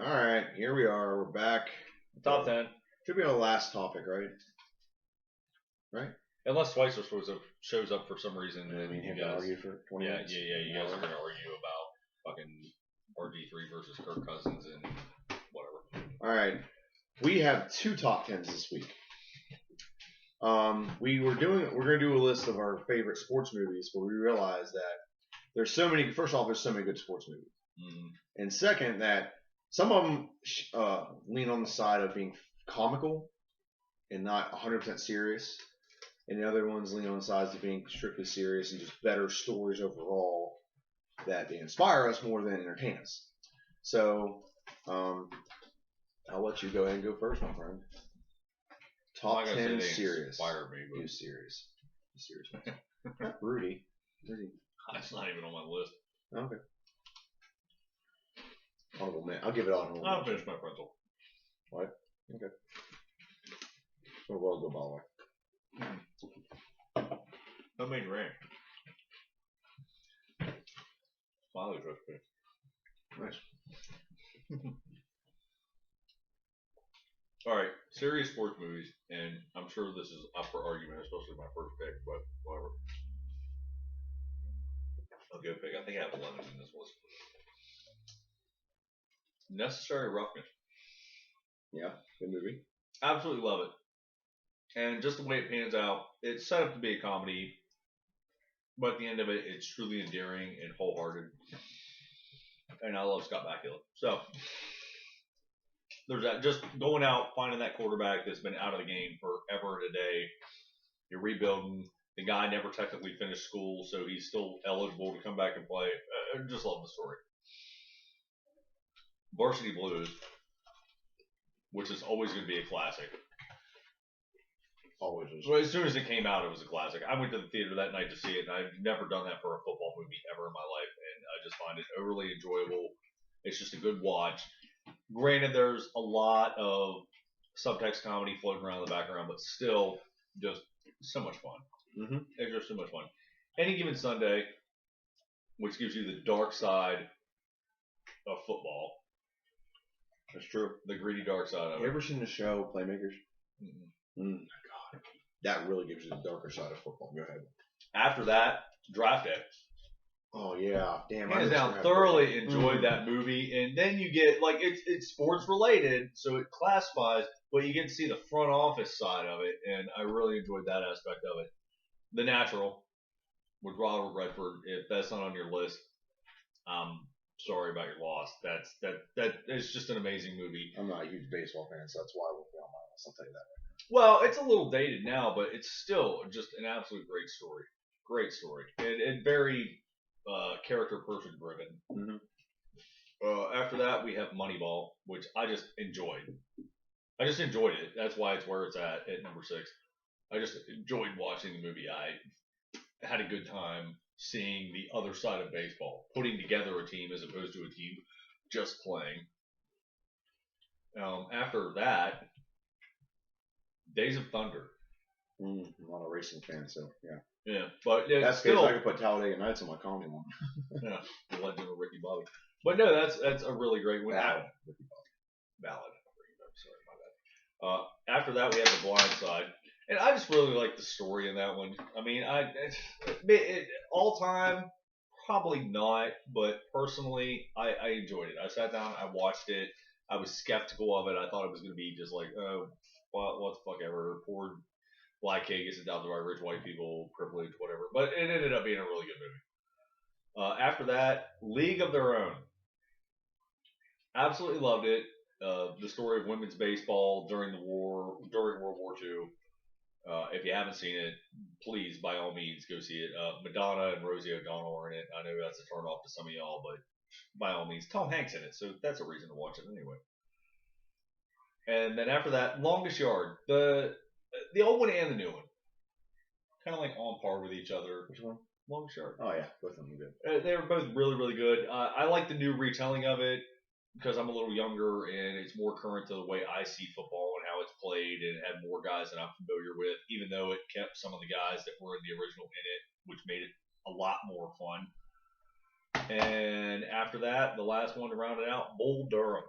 All right, here we are. We're back. Top 10. Should be our last topic, right? Right? Unless Schweitzer shows up for some reason. And then we you have guys, to argue for 20 minutes. Yeah. You guys are going to argue about fucking RG3 versus Kirk Cousins and whatever. All right. We have two top 10s this week. We're going to do a list of our favorite sports movies, but we realized that there's so many. First off, there's so many good sports movies. Mm-hmm. And second, that some of them lean on the side of being comical and not 100% serious. And the other ones lean on the sides of being strictly serious and just better stories overall that they inspire us more than entertain us. So, I'll let you go ahead and go first, my friend. Top 10 serious. Inspire me, but... You serious. Rudy. That's not even on my list. Okay. I'll give it all. I'll finish my pretzel. What? Okay. So well go by the way. Homemade ranch. Smiley's recipe. Nice. Alright, serious sports movies, and I'm sure this is up for argument, especially my first pick, but whatever. I'll go pick. I think I have 11 in this list. Necessary Roughness. Yeah, good movie. Absolutely love it. And just the way it pans out, it's set up to be a comedy, but at the end of it, it's truly endearing and wholehearted. And I love Scott Bakula. So, there's that. Just going out, finding that quarterback that's been out of the game forever and a day. You're rebuilding. The guy never technically finished school, so he's still eligible to come back and play. I just love the story. Varsity Blues, which is always going to be a classic. Always is. Well, as soon as it came out, it was a classic. I went to the theater that night to see it, and I've never done that for a football movie ever in my life, and I just find it overly enjoyable. It's just a good watch. Granted, there's a lot of subtext comedy floating around in the background, but still just so much fun. Mm-hmm. It's just so much fun. Any Given Sunday, which gives you the dark side of football. That's true. The gritty dark side of it. Have you ever seen the show Playmakers? Mm-hmm. My God. That really gives you the darker side of football. Go ahead. After that, Draft Day. Oh, yeah. Damn. Hands down, thoroughly enjoyed that movie. And then you get, like, it's sports related, so it classifies, but you get to see the front office side of it, and I really enjoyed that aspect of it. The Natural with Robert Redford. If that's not on your list, sorry about your loss. That is just an amazing movie. I'm not a huge baseball fan, so that's why I won't be on my list. I'll tell you that. Well, it's a little dated now, but it's still just an absolute great story. Great story. And very character person driven. Mm-hmm. After that, we have Moneyball, which I just enjoyed. I just enjoyed it. That's why it's where it's at number 6. I just enjoyed watching the movie. I had a good time seeing the other side of baseball, putting together a team as opposed to a team just playing. After that, Days of Thunder. I'm not a racing fan, so yeah. Yeah, but that's still, I could put Talladega Nights on my comedy one. Yeah, the Legend of Ricky Bobby. But no, that's a really great one. Ballad. Ballad. Sorry, my bad. After that, we have The Blind Side. And I just really like the story in that one. I mean, all time, probably not, but personally, I enjoyed it. I sat down, I watched it. I was skeptical of it. I thought it was going to be just like, oh, what the fuck ever. Poor black kid gets adopted by rich white people, privilege, whatever. But it ended up being a really good movie. After that, League of Their Own. Absolutely loved it. The story of women's baseball during World War II. If you haven't seen it, please, by all means, go see it. Madonna and Rosie O'Donnell are in it. I know that's a turn off to some of y'all, but by all means, Tom Hanks in it, so that's a reason to watch it anyway. And then after that, Longest Yard. The old one and the new one. Kind of like on par with each other. Which one? Longest Yard. Oh, yeah. Both of them are good. They were both really, really good. I like the new retelling of it because I'm a little younger and it's more current to the way I see football and how it's played, and it had more guys that I'm familiar with, even though it kept some of the guys that were in the original in it, which made it a lot more fun. And after that, the last one to round it out, Bull Durham.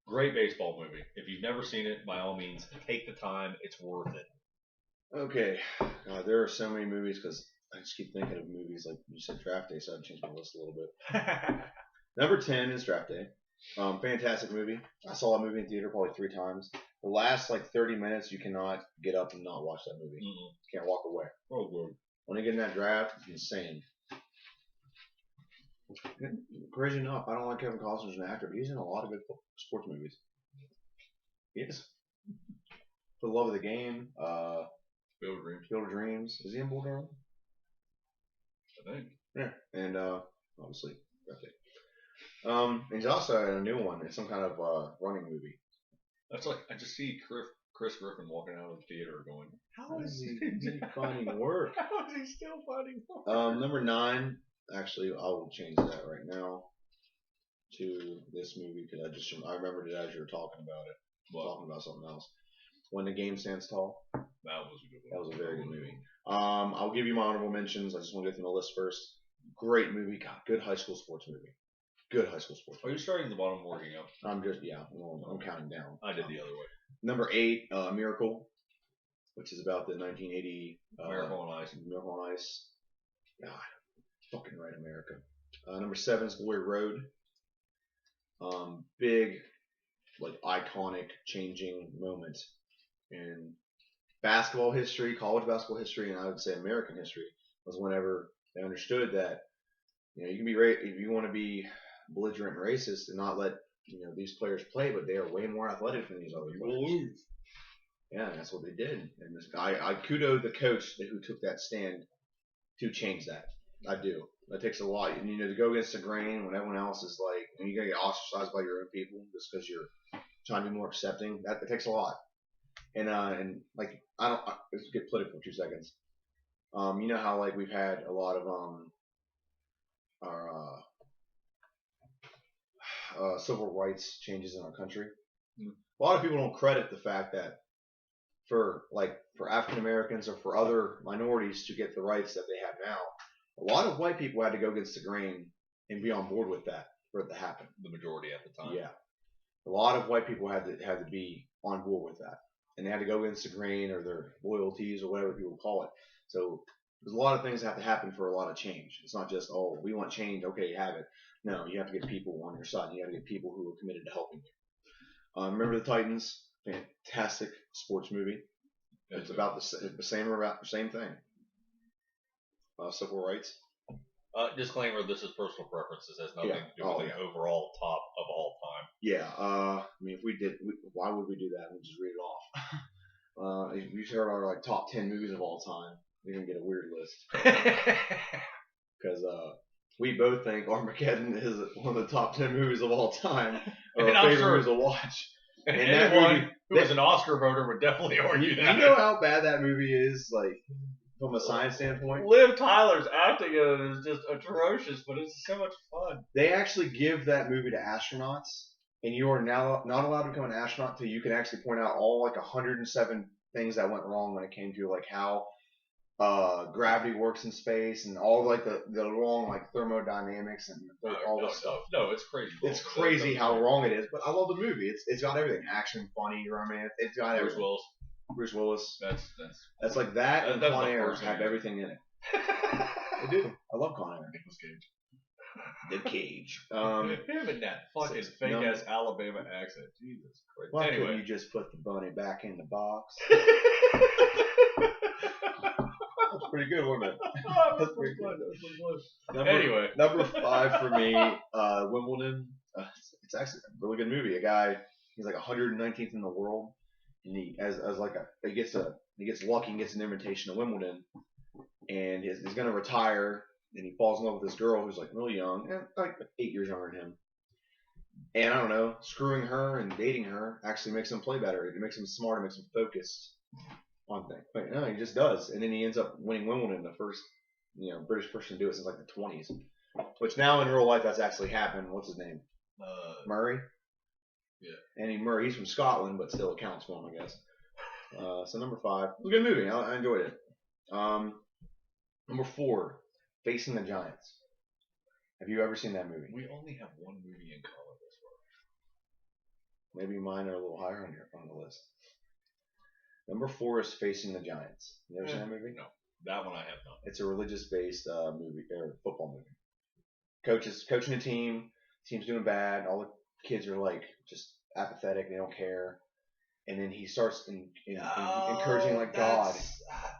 Great baseball movie. If you've never seen it, by all means, take the time. It's worth it. Okay. God, there are so many movies because I just keep thinking of movies like you said Draft Day, so I've changed my list a little bit. Number 10 is Draft Day. Fantastic movie. I saw that movie in theater probably 3 times. The last like 30 minutes, you cannot get up and not watch that movie. Mm-mm. You can't walk away. Oh, good. When they get in that draft, it's insane. Crazy enough, I don't like Kevin Costner as an actor, but he's in a lot of good sports movies. He is. For the Love of the Game, Field of Dreams. Field of Dreams. Is he in Bull Durham? I think. Yeah. And obviously, Draft Day. And he's also in a new one. It's some kind of running movie. That's like, I just see Chris Griffin walking out of the theater going, How is he finding work? How is he still finding work? Number 9, actually, I will change that right now to this movie because I remembered it as you were talking about it. Talking about something else. When the Game Stands Tall. That was a good one. That was a very good movie. I'll give you my honorable mentions. I just want to go through my list first. Great movie. God, good high school sports movie. Good high school sports movie. Are you starting at the bottom, working up? I'm counting down. I did the other way. Number 8, Miracle, which is about the 1980 Miracle on Ice. Miracle on Ice. God, fucking right, America. Number 7 is Glory Road. Big, like iconic, changing moment in basketball history, college basketball history, and I would say American history was whenever they understood that you can be if you want to be belligerent and racist and not let these players play, but they are way more athletic than these other players. Yeah, and that's what they did. And this guy, I kudo the coach who took that stand to change that. I do. That takes a lot. And, to go against the grain when everyone else is like, you're going to get ostracized by your own people just because you're trying to be more accepting. That takes a lot. And like, let's get political for 2 seconds. You know how, like, we've had a lot of, our, civil rights changes in our country. A lot of people don't credit the fact that for African Americans or for other minorities to get the rights that they have now, a lot of white people had to go against the grain and be on board with that for it to happen. The majority at the time. Yeah, a lot of white people had to be on board with that, and they had to go against the grain or their loyalties or whatever people call it. So there's a lot of things that have to happen for a lot of change. It's not just, oh, we want change, okay, you have it. No, you have to get people on your side. You have to get people who are committed to helping you. Remember the Titans? Fantastic sports movie. It's about the same thing. Civil rights. Disclaimer: this is personal preference. This has nothing to do with the overall top of all time. Yeah. I mean, if we did, why would we do that? We'll just read it off. If you heard our top 10 movies of all time, you're gonna get a weird list. Because we both think Armageddon is one of the top 10 movies of all time, or our favorite movies to watch. And anyone who was an Oscar voter would definitely argue that. You know how bad that movie is, like, from a science standpoint? Liv Tyler's acting in it is just atrocious, but it's so much fun. They actually give that movie to astronauts, and you are now not allowed to become an astronaut until you can actually point out all 107 things that went wrong when it came to how gravity works in space and all the wrong thermodynamics and all this stuff. No, it's crazy. It's crazy how wrong it is, but I love the movie. It's got everything: action, funny, romance. It's got everything. Bruce Willis. That's like that, and Con Air have everything in it. They do. I love Con Air. Nicolas Cage. The Cage. Him and that fucking fake ass Alabama accent. Jesus Christ. Why couldn't you just put the bunny back in the box? That's pretty good, wasn't it? That's pretty good. Number 5 for me, Wimbledon. It's actually a really good movie. A guy, he's 119th in the world, and he gets lucky and gets an invitation to Wimbledon, and he's gonna retire, and he falls in love with this girl who's really young, 8 years younger than him. And I don't know, screwing her and dating her actually makes him play better. It makes him smarter, makes him focused on things. But no, he just does. And then he ends up winning Wimbledon, the first British person to do it since the 20s. Which now in real life that's actually happened. What's his name? Murray? Yeah. Andy Murray. He's from Scotland, but still it counts for him, I guess. So number 5. It was a good movie. I enjoyed it. Number 4, Facing the Giants. Have you ever seen that movie? We only have one movie in common this Maybe mine are a little higher on the list. Number 4 is Facing the Giants. You ever seen that movie? No, that one I have not. It's a religious-based movie or football movie. Coaching a team. Team's doing bad. All the kids are like just apathetic. They don't care. And then he starts encouraging like God.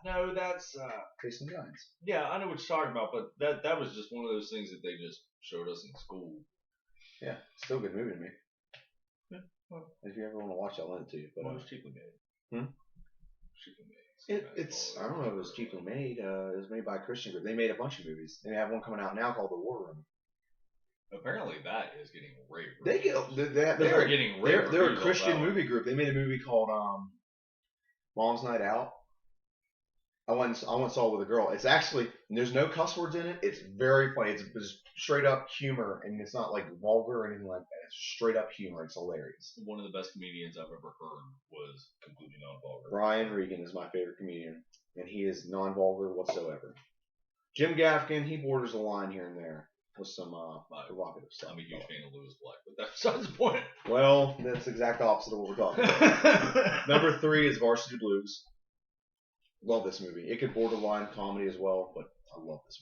No, that's Facing the Giants. yeah, I know what you're talking about, but that was just one of those things that they just showed us in school. Yeah, still a good movie to me. Yeah, well, if you ever want to watch it, I'll lend it to you. But it was cheaply made. Cheaply made. I don't know if it was cheaply made. It was made by a Christian group. They made a bunch of movies. They have one coming out now called The War Room. Apparently, that is getting rave. They're getting rave. They're a Christian movie group. They made a movie called Mom's Night Out. I went and saw it with a girl. It's actually there's no cuss words in it. It's very funny. It's just straight up humor, and it's not like vulgar or anything like that. It's straight up humor. It's hilarious. One of the best comedians I've ever heard was completely non-vulgar. Brian Regan is my favorite comedian, and he is non-vulgar whatsoever. Jim Gaffigan, he borders the line here and there with some provocative stuff. I'm a huge fan of Lewis Black, but that's besides the point. Well, that's the exact opposite of what we're talking about. Number 3 is Varsity Blues. Love this movie. It could borderline comedy as well, but I love this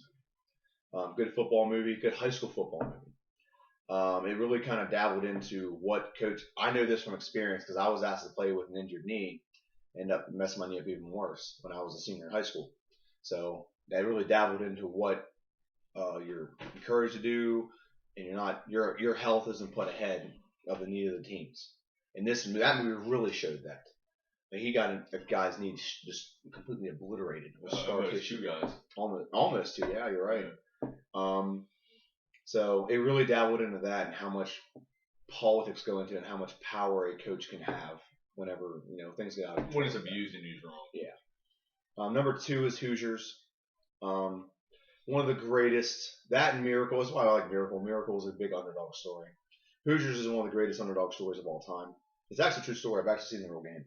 movie. Good football movie, good high school football movie. It really kind of dabbled into what coach. I know this from experience because I was asked to play with an injured knee, ended up messing my knee up even worse when I was a senior in high school. So that really dabbled into what you're encouraged to do, and your health isn't put ahead of the need of the teams. And that movie really showed that. He got a guy's knee just completely obliterated with scar tissue. 2 guys. Almost 2. Yeah, you're right. Yeah. So it really dabbled into that and how much politics go into it and how much power a coach can have whenever things get out of control. When it's abused and used wrong. Yeah. Number 2 is Hoosiers. One of the greatest. That and Miracle is why I like Miracle. Miracle is a big underdog story. Hoosiers is one of the greatest underdog stories of all time. It's actually a true story. I've actually seen the real game.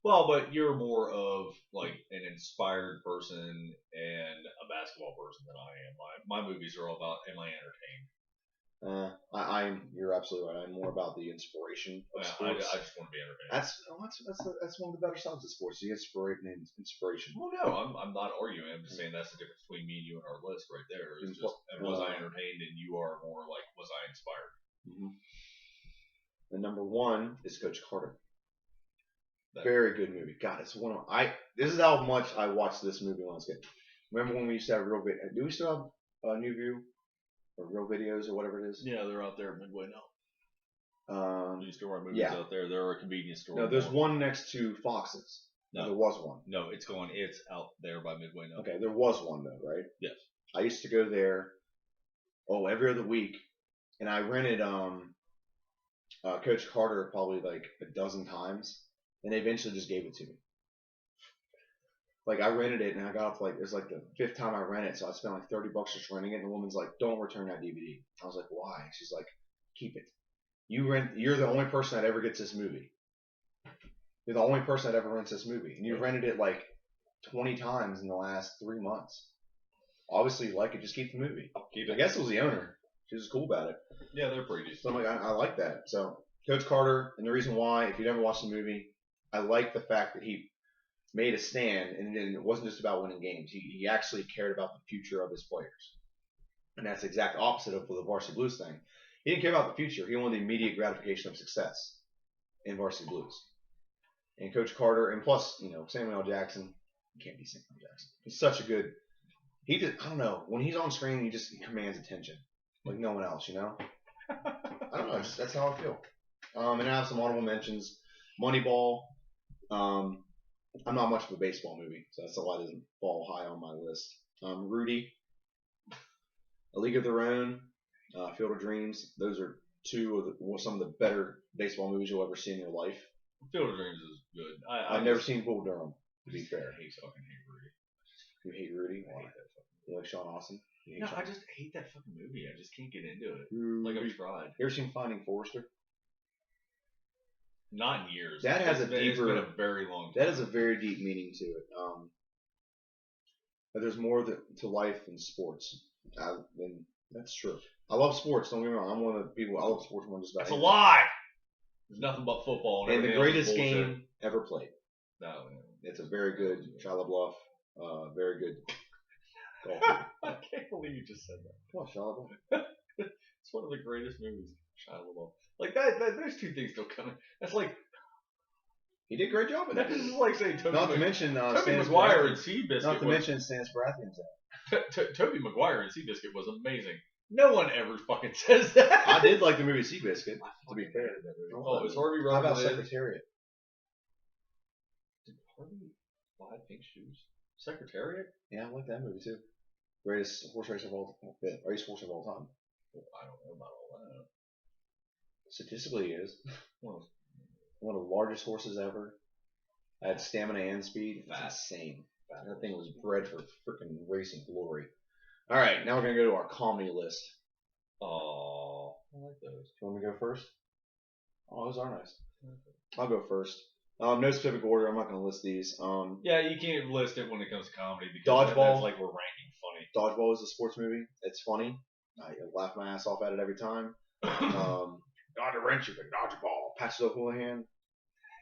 Well, but you're more of like an inspired person and a basketball person than I am. My movies are all about am I entertained? You're absolutely right. I'm more about the inspiration of sports. I just want to be entertained. That's one of the better sides of sports. The inspiration. Well, no, I'm not arguing. I'm just saying that's the difference between me and you and our list right there. It's just was I entertained, and you are more like was I inspired. Mm-hmm. And number 1 is Coach Carter. Very good movie. God, it's one of this is how much I watched this movie when I was a kid. Remember when we used to have real video? Do we still have New View or Real Videos or whatever it is? Yeah, they're out there at Midway now. You still run movies out there. They're a convenience store. No, there's one next to Fox's. No, there was one. No, it's out there by Midway now. Okay, there was one though, right? Yes. I used to go there. Every other week, and I rented Coach Carter probably like a dozen times. And they eventually just gave it to me. Like I rented it and I got off it was like the 5th time I rented it, so I spent like $30 just renting it. And the woman's like, "Don't return that DVD." I was like, "Why?" She's like, "Keep it. You're the only person that ever gets this movie. You're the only person that ever rents this movie, and you rented it like 20 times in the last 3 months. Obviously, you like it. Just keep the movie. Keep it." I guess it was the owner. She was cool about it. Yeah, they're pretty decent. So I'm like, I like that. So Coach Carter, and the reason why, if you never watched the movie, I like the fact that he made a stand, and it wasn't just about winning games. He actually cared about the future of his players. And that's the exact opposite of the Varsity Blues thing. He didn't care about the future. He wanted the immediate gratification of success in Varsity Blues. And Coach Carter, and plus, Samuel L. Jackson, you can't be Samuel L. Jackson. He's such a good, I don't know, when he's on screen, he commands attention. Like no one else, I don't know, that's how I feel. And I have some honorable mentions. Moneyball. I'm not much of a baseball movie, so that's why it doesn't fall high on my list. Rudy, A League of Their Own, Field of Dreams. Those are some of the better baseball movies you'll ever see in your life. Field of Dreams is good. I've never seen Bull Durham, to be fair. I fucking hate Rudy. You hate Rudy? I hate that fucking movie. You like Sean Austin? I just hate that fucking movie. I just can't get into it. Rudy. Like I've tried. You ever seen Finding Forrester? Not in years. That has it's been a very long time. That has a very deep meaning to it. But there's more to life than sports. And that's true. I love sports. Don't get me wrong. I'm one of the people. I love sports more than just about. That's a lie. There's nothing but football and the greatest game ever played. No, it's a very good Shia LaBeouf. Very good golf. I can't believe you just said that. What, Shia LaBeouf? It's one of the greatest movies, Shia LaBeouf. Like that those two things don't come in. That's like he did a great job in that. This is like saying Tobey Maguire and Seabiscuit. Not to mention Stan Baratheon's out. Tobey Maguire and Seabiscuit was amazing. No one ever fucking says that. I did like the movie Seabiscuit, to be fair. Oh, it's Harvey Robin. How about Secretariat? Did Harvey buy pink shoes? Secretariat? Yeah, I like that movie too. Greatest horse race of all time. Race horse of all time. Well, I don't know about all that. Statistically, he is. One of the largest horses ever. I had stamina and speed. That's insane. That thing was bred for freaking racing glory. All right, now we're going to go to our comedy list. Oh, I like those. Do you want me to go first? Oh, those are nice. I'll go first. No specific order. I'm not going to list these. Yeah, you can't list it when it comes to comedy because Dodgeball. That's like we're ranking funny. Dodgeball is a sports movie. It's funny. I laugh my ass off at it every time. Dodge a wrench, you can dodge a ball. Patches O'Houlihan.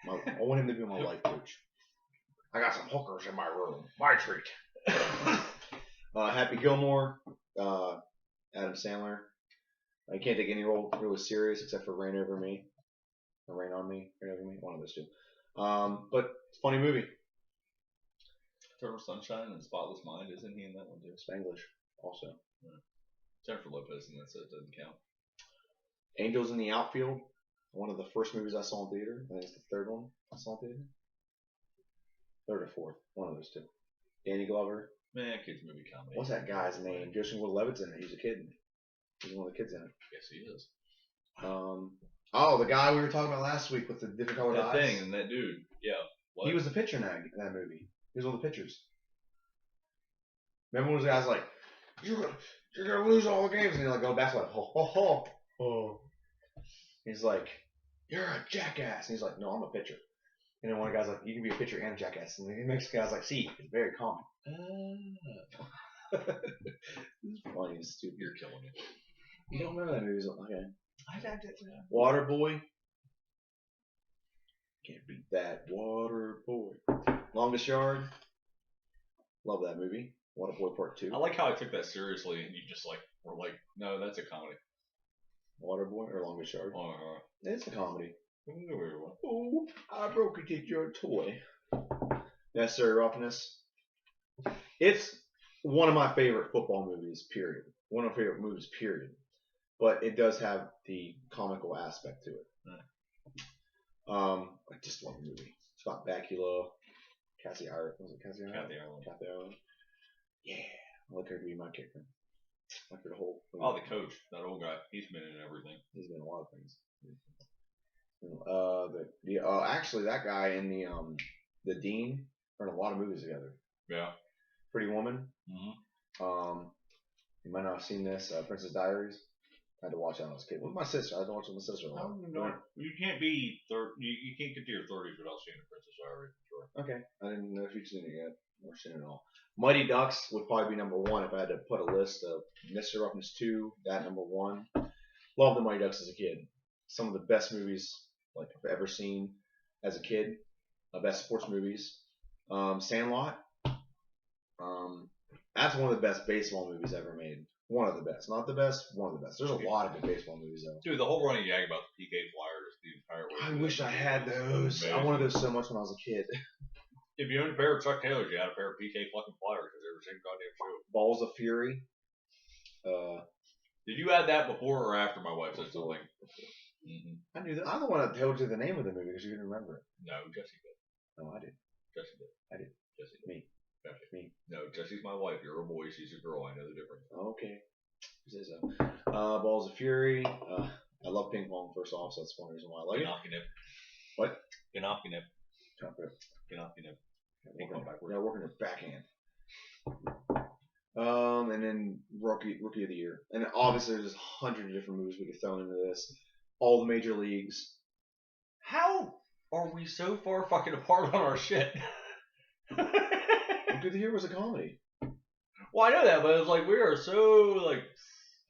I want him to be my life coach. I got some hookers in my room. My treat. Happy Gilmore. Adam Sandler. I can't take any role really serious except for Rain Over Me. Or Rain on Me. Rain Over Me. One of those two. But it's a funny movie. Eternal Sunshine and Spotless Mind, isn't he in that one too? Spanglish also. Yeah. Jennifer Lopez, and that's it, doesn't count. Angels in the Outfield. One of the first movies I saw in theater. I think it's the third one I saw in theater. Third or fourth. One of those two. Danny Glover. Man, kids movie comedy. What's that guy's name? Joseph Gordon-Levitt's in it. He's a kid. He's one of the kids in it. Yes, he is. Oh, the guy we were talking about last week with the different colored eyes. That thing and that dude. Yeah. What? He was the pitcher in that movie. He was one of the pitchers. Remember when those guys like, you're gonna lose all the games, and you're like, go back like, ho ho ho ho. He's like, you're a jackass, and he's like, no, I'm a pitcher. And then one guy's like, you can be a pitcher and a jackass, and the next guy's like, see, it's very common. This is funny and stupid. You're killing me. You don't remember that movie? Okay. I got it. Waterboy. Can't beat that. Waterboy. Longest Yard. Love that movie. Waterboy Part 2. I like how I took that seriously and you just like were like, no, that's a comedy. Waterboy or Longest Yard? It's a comedy. Oh, I broke it, your toy. Necessary Roughness. It's one of my favorite football movies, period. One of my favorite movies, period. But it does have the comical aspect to it. I just love the movie. Scott Bakula, Cassie Ireland. Was it Cassie Ireland? Kathy Ireland. Yeah. I like her to be my kicker. I like her the whole movie. Oh, the coach, that old guy. He's been in everything. He's been in a lot of things. Actually, that guy and the Dean are in a lot of movies together. Yeah. Pretty Woman. Mm-hmm. You might not have seen this. Princess Diaries. I had to watch that when I was a kid. With my sister. I had to watch it with my sister a lot. You can't be you can't get to your 30s without seeing the Princess Diaries. Sure. Okay. I didn't know if you'd seen it yet or seen it all. Mighty Ducks would probably be number one if I had to put a list of Mr. Roughness 2, that number one. Loved the Mighty Ducks as a kid. Some of the best movies like I've ever seen as a kid. Best sports movies. Sandlot. That's one of the best baseball movies ever made. One of the best. Not the best, one of the best. There's a lot of good baseball movies though. Dude, the whole running gag about the PK Flyers the entire way. I wish I had those. I wanted those so much when I was a kid. If you owned a pair of Chuck Taylors, you had a pair of PK fucking Flyers because they were the same goddamn shoe. Balls of Fury. Did you add that before or after my wife said something? Mm-hmm. I knew that. I'm the one that told you the name of the movie because you didn't remember it. No, Jesse did. No, I did. Jesse did. I did. Jesse did. Me. Gotcha. Me. No, Jesse's my wife. You're a boy. She's a girl. I know the difference. Okay. You say so. Balls of Fury. I love ping pong, first off, so that's one reason why I like it. What? Ganopinip. Ganopinip. Yeah, working the backhand. And then rookie of the year. And obviously there's just hundreds of different movies we could throw into this. All the major leagues. How are we so far fucking apart on our shit? Rookie of the Year was a comedy. Well, I know that, but it's like we are so like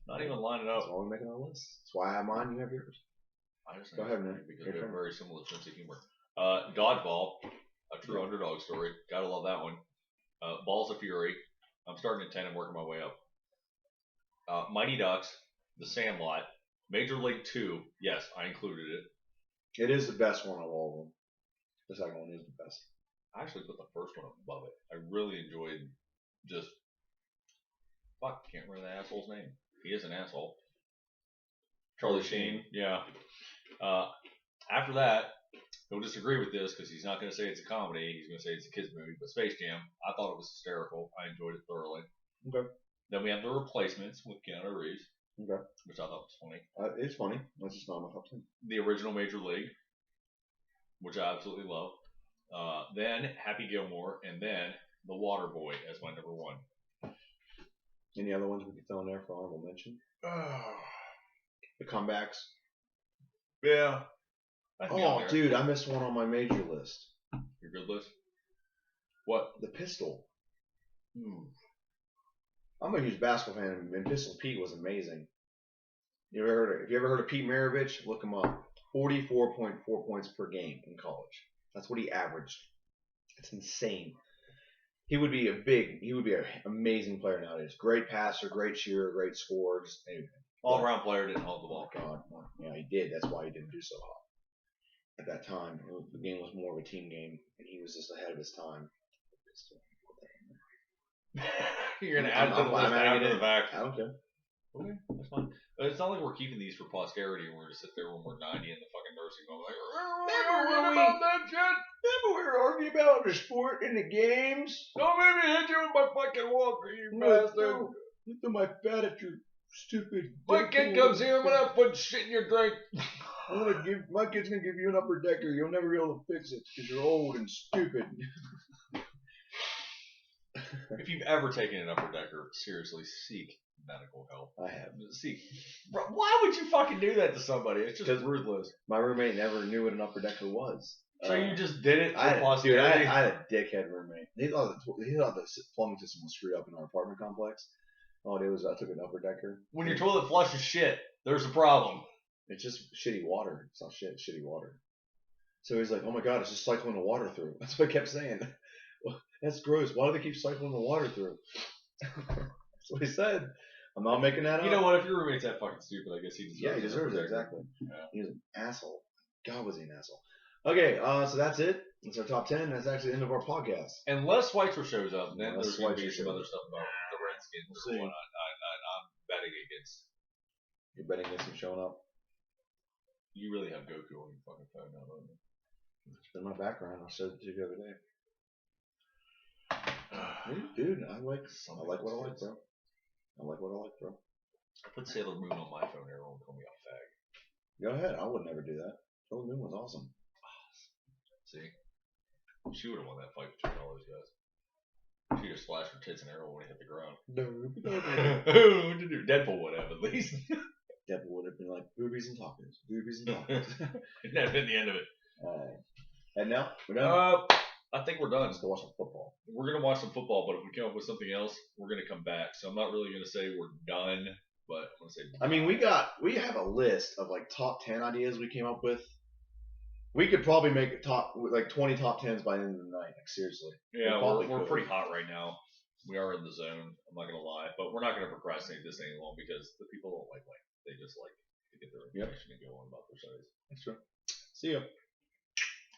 not even lining up. That's why we're making our list. That's why I have mine, you have yours. I just Go think ahead, it's man. funny because Your we have turn. a very similar sense of humor. Dodgeball, a true underdog story. Gotta love that one. Balls of Fury. I'm starting at 10 and working my way up. Mighty Ducks, The Sandlot, Major League 2. Yes, I included it. It is the best one of all of them. The second one is the best. I actually put the first one above it. I really enjoyed just. Fuck, can't remember the asshole's name. He is an asshole. Charlie Sheen. Yeah. After that, he'll disagree with this because he's not going to say it's a comedy. He's going to say it's a kids movie. But Space Jam, I thought it was hysterical. I enjoyed it thoroughly. Okay. Then we have The Replacements with Keanu Reeves. Okay. Which I thought was funny. It's funny. That's just not my top 10. The original Major League, which I absolutely love. Then Happy Gilmore, and then The Water Boy as my number 1. Any other ones we could throw in there for honorable mention? The comebacks. Yeah. Oh, dude, I missed one on my major list. Your good list? What? The Pistol. I'm a huge basketball fan, and Pistol Pete was amazing. If you ever heard of Pete Maravich, look him up. 44.4 points per game in college. That's what he averaged. It's insane. He would be an amazing player nowadays. Great passer, great shooter, great scorer, just anything. All-around player, didn't hold the ball. Oh, God. Yeah, he did. That's why he didn't do so hot. At that time, the game was more of a team game, and he was just ahead of his time. You're going to add to the list after the fact. I don't care. Okay, that's fine. It's not like we're keeping these for posterity and we're going to sit there when we're 90 in the fucking nursing home like, Remember we were arguing about the sport in the games? Don't make me hit you with my fucking walker, you bastard. You threw my fat at your stupid. My kid comes here, I'm going to put shit in your drink. My kid's going to give you an upper decker. You'll never be able to fix it because you're old and stupid. If you've ever taken an upper decker, seriously, seek medical help. I have. Bro, why would you fucking do that to somebody? It's just ruthless. My roommate never knew what an upper decker was. So you just did it? I had a dickhead roommate. He thought the plumbing system was screwed up in our apartment complex. All I did was I took an upper decker. When your toilet flushes shit, there's a problem. It's just shitty water. It's not shit. It's shitty water. So he's like, oh my God, it's just cycling the water through. That's what I kept saying. Well, that's gross. Why do they keep cycling the water through? That's what he said. I'm not making that up. You know what? If your roommate's that fucking stupid, I guess he deserves it. Yeah, he deserves it, exactly. Yeah. He was an asshole. God, was he an asshole. Okay, so that's it. That's our top 10. That's actually the end of our podcast. Unless Schweitzer shows up, then Unless there's going to be Schweitzer some shows other stuff about the Redskins We'll or whatnot. I'm betting against. You're betting against him showing up? You really have Goku on your fucking phone now, don't you? It's been my background. I showed it to you the other day. Dude, I like what I like, bro. I like what I like, bro. I put Sailor Moon on my phone. Everyone call me a fag. Go ahead. I would never do that. Sailor Moon was awesome. See? She would have won that fight between all those guys. She just splashed her tits and arrow when he hit the ground. Deadpool would have, at least. Deadpool would have been like, boobies and tacos. Boobies and tacos. It'd have been the end of it. And now, we're done? I think we're done. Let's go watch some football. We're going to watch some football, but if we come up with something else, we're going to come back. So I'm not really going to say we're done, but I'm going to say I mean, we have a list of like top 10 ideas we came up with. We could probably make a 20 top 10s by the end of the night. Like, seriously. Yeah, we're pretty hot right now. We are in the zone. I'm not going to lie. But we're not going to procrastinate this any longer because the people don't like they just like to get their information and go on about their sites. That's true. See ya.